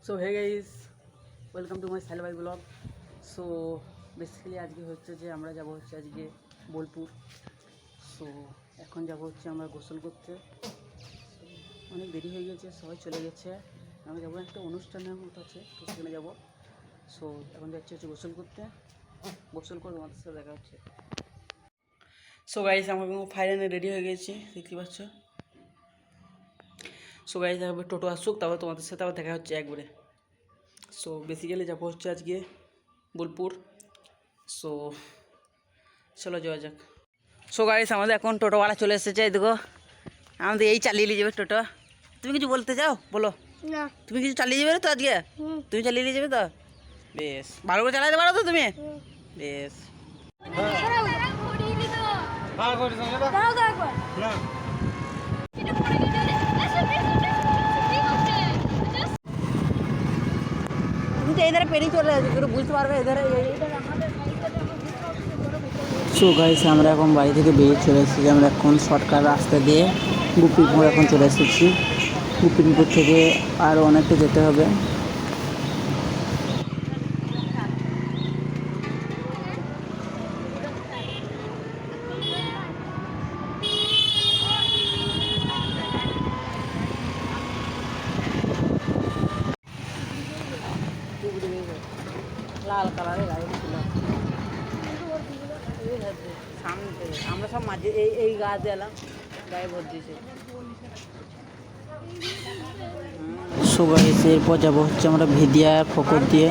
So hey guys, welcome to my সাইলবাই blog. So basically আজকে হচ্ছে যে আমরা যাব হচ্ছে আজকে বোলপুর। সো এখন যাব হচ্ছে আমরা গোসল করতে। অনেক দেরি হয়ে গেছে, সবাই চলে গেছে। আমরা যাবো একটা অনুষ্ঠানের মতো আছে, তো সেখানে যাবো। সো এখন যাচ্ছি হচ্ছে গোসল করতে। গোসল করে তোমাদের সাথে দেখা হচ্ছে। সো গাইস, আমরা ফাইনালি রেডি হয়ে গেছি, দেখতে পাচ্ছ। সো গাইস, তারপর টোটো আসুক, তারপর তোমাদের সাথে আবার দেখা হচ্ছে একবারে। সো বেসিক্যালি যাবো হচ্ছে আজকে বোলপুর। সো চলো যাওয়া যাক। সো গাইস, আমাদের এখন টোটোওয়ালা চলে এসেছে, দেখো আমাদের এই চালিয়ে নিয়ে যাবে টোটো। তুমি কিছু বলতে চাও? বলো না। তুমি কিছু চালিয়ে যাবে তো আজকে? তুমি চালিয়ে নিয়ে যাবে তো? বেশ, ভালো করে চালাতে পারো তো তুমি? বেশ। তুমি তো এধারে পেরিয়ে চলে যাচ্ছ, বুঝতে পারবে এধারে। সো গাইস, আমরা এখন বাড়ি থেকে বেরিয়ে চলে এসেছি। আমরা এখন শর্টকাট রাস্তা দিয়ে গোপীপুর এখন চলে এসেছি। গোপীপুর থেকে আরও অনেকটা যেতে হবে। লাল কালারের গাড়ি ছিল সামনে থেকে। আমরা সব মাঝে এই গাছ এলাম, গায়ে ভোট দিয়েছে। সবাই এসে এরপর যাবো হচ্ছে আমরা ভেদিয়া ফকর দিয়ে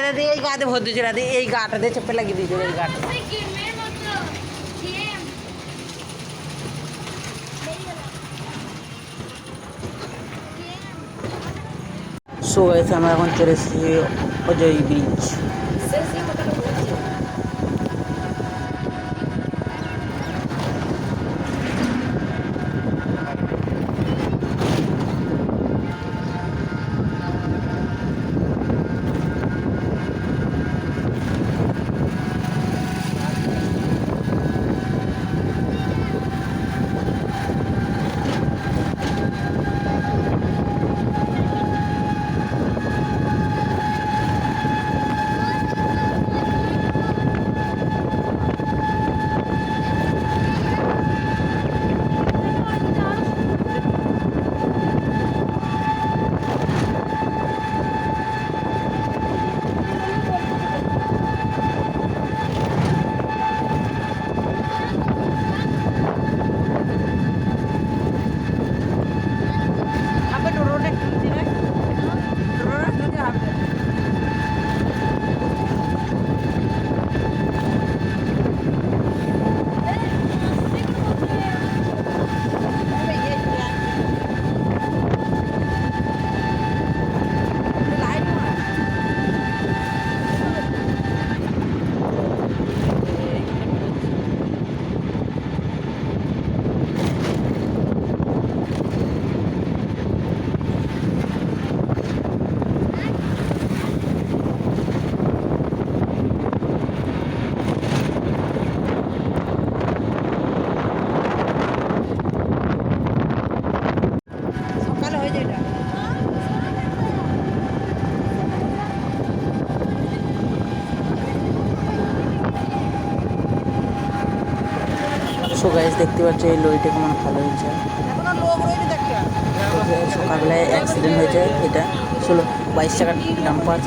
দাদি এই গাতে ভোট দিয়েছে। দাদি এই গাটা দিয়ে চেপে লাগিয়ে দিয়েছে, এই গাটা। সো এসে আমরা এখন চলে এসেছি অজয় ব্রিজ। সো গাইস, দেখতে পাচ্ছ এই লরিটা কেমন ভালো হয়েছে। সকালবেলায় অ্যাক্সিডেন্ট হয়েছে, এটা 22 টাকার ডাম্পার।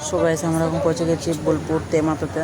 সো গাইস, আমরা এখন পৌঁছে গেছি বোলপুর তেমাতোতে।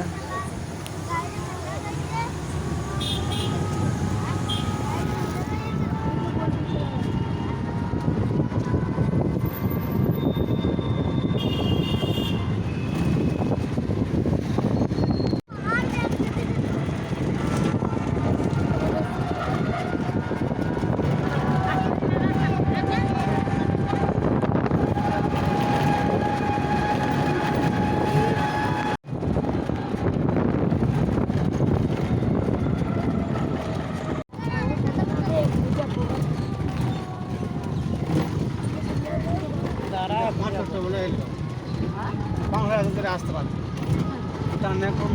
এখন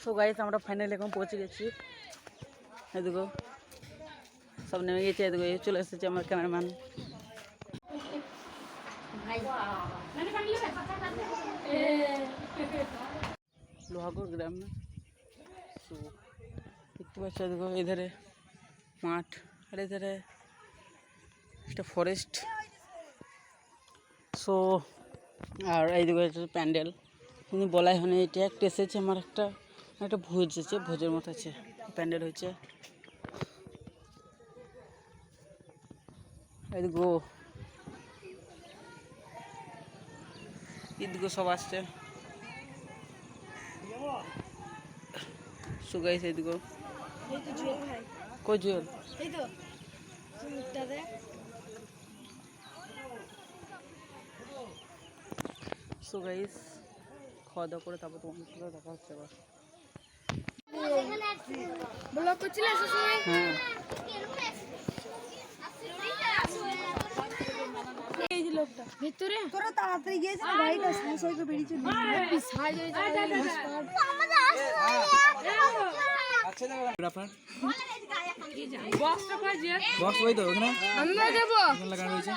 সো গাইস আমরা ফাইনালি এখন পৌঁছে গেছি। এদিকে সব নেমে গেছে, এদিকে চলে এসেছে আমার ক্যামেরাম্যান। লোহাগড় গ্রাম না, তো দেখতে পাচ্ছ এদিকে এধারে মাঠ আর এধারে একটা ফরেস্ট। সো আর এইদিকে হচ্ছে প্যান্ডেল, কিন্তু বলাই হয়নি। এটা একটা এসেছে আমার একটা ভোজ আছে, ভোজের মতো আছে, প্যান্ডেল হয়েছে। এদিকে ঈদগো সব আসছে। সুগাইস এদিকে কই জুয়েল সুগাইস খাওয়া দাওয়া করে তারপর তোমার সাথে দেখা হচ্ছে আবার। ব্লগ করছিলে সময়? হ্যাঁ এই যে লোকটা ভিতরে তোরা তাড়াতাড়ি গিয়েছিস না, গাড়িটা সাইজ হয়ে বেরিয়েছে, সাইজ হয়ে যায়। আমাদের আচ্ছা দাদা আপনার বক্সটা কাজে বক্স ওই তো ওখানে আমরা দেবো লাগানো হয়েছে।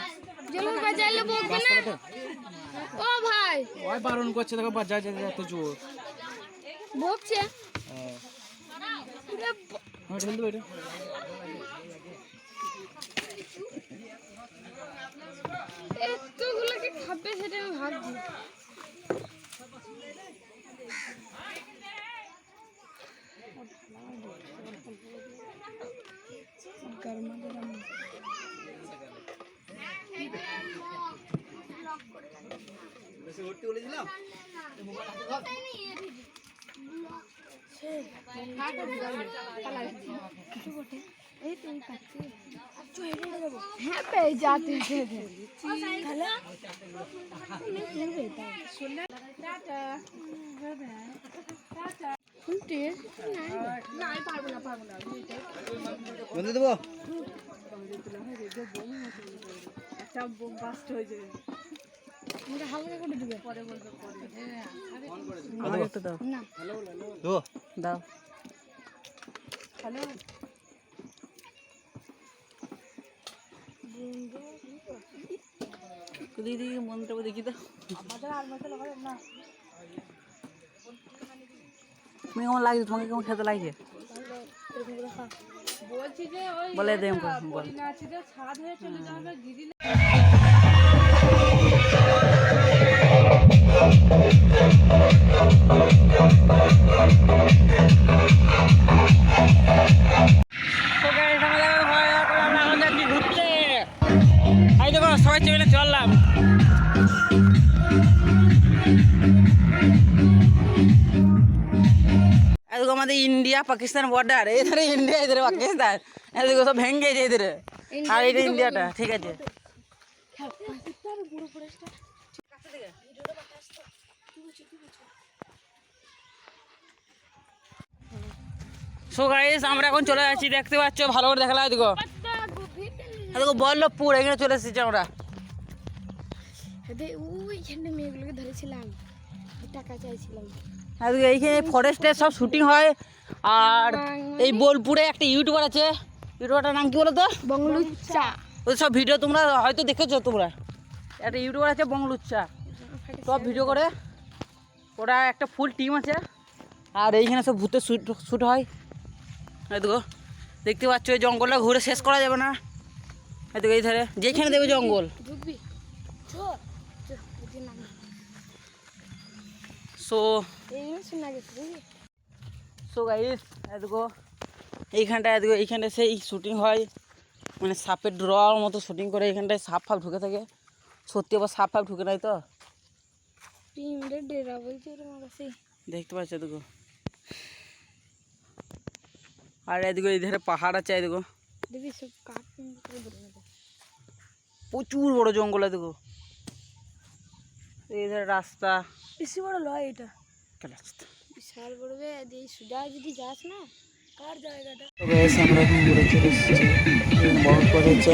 জলুন বাজাইলে বকবে না। ও ভাই ওই বারণ করছে, দেখো বাজা যা এত জোর বকছে। হ্যাঁ ঢেল দেবো এটা। এতগুলোকে খাবে সেটা আমি ভাবছি। গরমা গরম হ্যাঁ পেয়ে যাতে বন্ধু দেবো একটা বাস্ট হয়ে যাবে। হালকা করে দিবে পরে বলবে আমাকে একটু দাও না দেবো দাও। হ্যালো দিদি মন্ত্রটা দেখি তো তুমি কেমন লাগছে, তোমাকে কেমন খেতে লাগছে বলছি যে ওই বলে দেম বল। নাচিতে ছাদ হয়ে চলে যাবে গিরি সবাই চেয়ে চললাম। এদিকে আমাদের ইন্ডিয়া পাকিস্তান বর্ডার, এধারে ইন্ডিয়া এধারে পাকিস্তান, এদিকে সব ভেঙে গেছে এধারে, আর এটা ইন্ডিয়াটা। ঠিক আছে সো গাইস আমরা এখন চলে যাচ্ছি, দেখতে পাচ্ছ ভালো করে দেখালা। এদিকে এদিকে বল্লভপুর, এখানে চলে এসেছি আমরা। ওইখানে মেয়েগুলোকে ধরেছিলাম, টাকা চাইছিলাম। এদিকে এইখানে ফরেস্টের সব শুটিং হয়। আর এই বোলপুরে একটা ইউটিউবার আছে, ইউটিউবারটার নাম কি বলো তো? বংলুচ্চা। ওই সব ভিডিও তোমরা হয়তো দেখেছো, তোমরা একটা ইউটিউবার আছে বংলুচ্চা, সব ভিডিও করে। ওরা একটা ফুল টিম আছে, আর এইখানে সব ভূতের শ্যুট হয়। এদিকে দেখতে পাচ্ছ এই জঙ্গলটা ঘুরে শেষ করা যাবে না। এদিকে এই ধারে যেখানে দেবে জঙ্গল। সো গাইস এদিকে এইখানটা সেই শুটিং হয়, মানে সাপের ড্রর মতো শুটিং করে। এইখানটায় সাপ ফাপ ঢুকে থাকে, সত্যি আবার সাপ ফাপ ঢুকে নাই তো। দেখতে পাচ্ছ এদিকে। আর এদিকে এই ধারে পাহাড় আছে, এদিকে প্রচুর বড় জঙ্গল। এদিকে এই ধারে রাস্তা বেশি বড় লয় এটা, রাস্তা বিশাল বড়। সোজা যদি যাস না, কার জায়গাটা আমরা এখন ঘুরে চলে এসেছি। বহুত করেছে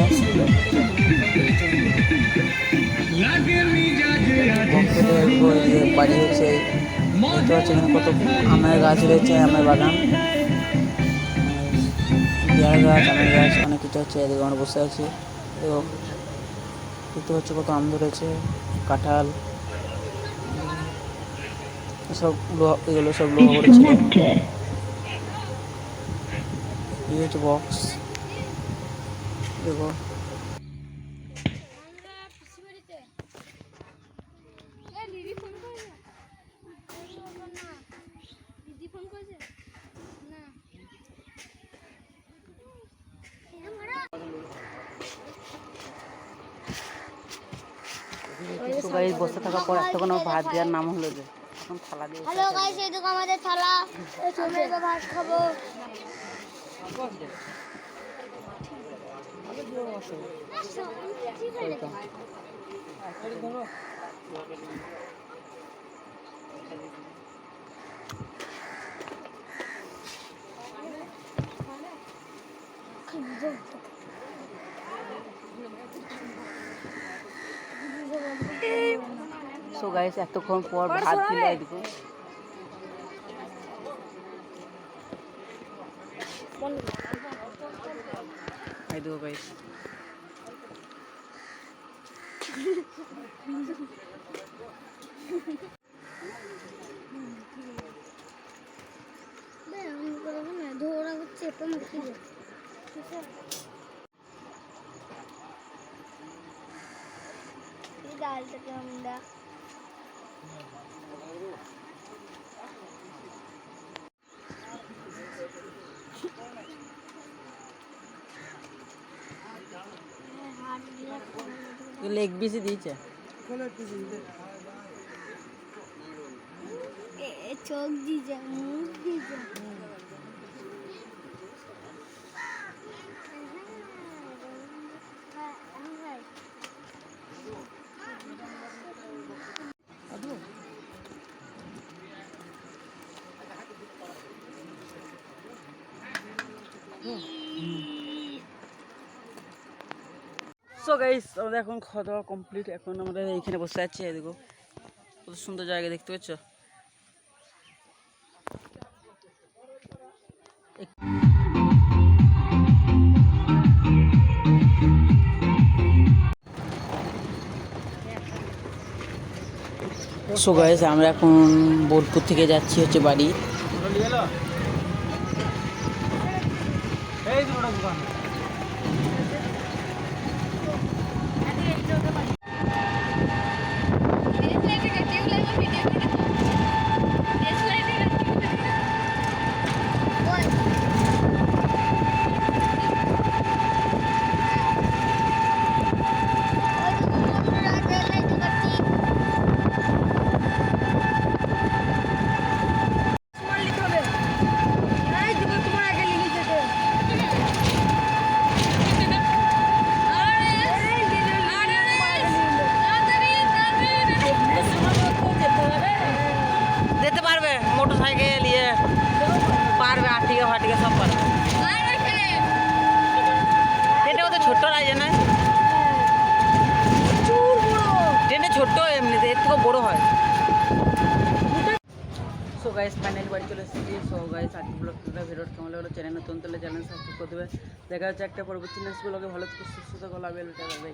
বাড়ি হচ্ছে দেখতে পাচ্ছি এখানে কত আমের গাছ রয়েছে, আমের বাগান, পেয়ারা গাছ, আমের গাছ, অনেক কিছু হচ্ছে। এদিকে আমরা বসে আছি এবং দেখতে পাচ্ছি কত আম ধরেছে, কাঁঠাল, সব লোহা, এগুলো সব লোহা করেছিল। এই হচ্ছে বক্স, দেখো বসে থাকার পর একটা কোনো ভাত দেওয়ার নাম হলো যে এখন থালা দিয়ে হ্যালো গাইস, এই দেখো আমাদের থালা, আমরা এবার ভাত খাবো। সো গাইস এতক্ষণ পর ভাত দিলে এদিকে দেখো গাইস ডালটাকে আমরা লেগ পিসই দিয়েছে, চোখ দিয়েছে, মুখ দিয়েছে। সো গাইস আমাদের এখন খাওয়া দাওয়া কমপ্লিট। এখন আমাদের এইখানে বসে আছি, এদিকে কত সুন্দর জায়গা দেখতে পাচ্ছ। সো গাইস আমরা এখন বোলপুর থেকে যাচ্ছি হচ্ছে বাড়ি। যেতে পারবে মোটর সাইকেল নিয়ে পারবে, আটিকে ফাটিকে সব পারবে। ট্রেনটা কত ছোট্ট লাগে না, ট্রেনটা ছোট্ট এমনিতে, এর থেকেও বড়ো হয়। সো গাইস ফাইনালি বাড়ি চলে এসেছি। সো গাইস আজকে ব্লগটা ভিডিওটা কেমন লাগলো, চ্যানেল নতুন তাহলে চ্যানেল সাবস্ক্রাইব করে দেবে। দেখা যাচ্ছে একটা পরবর্তী নেক্সট ব্লগে। ভালো থেকে সুস্থ থাকো, লাভ ইউ, বাই।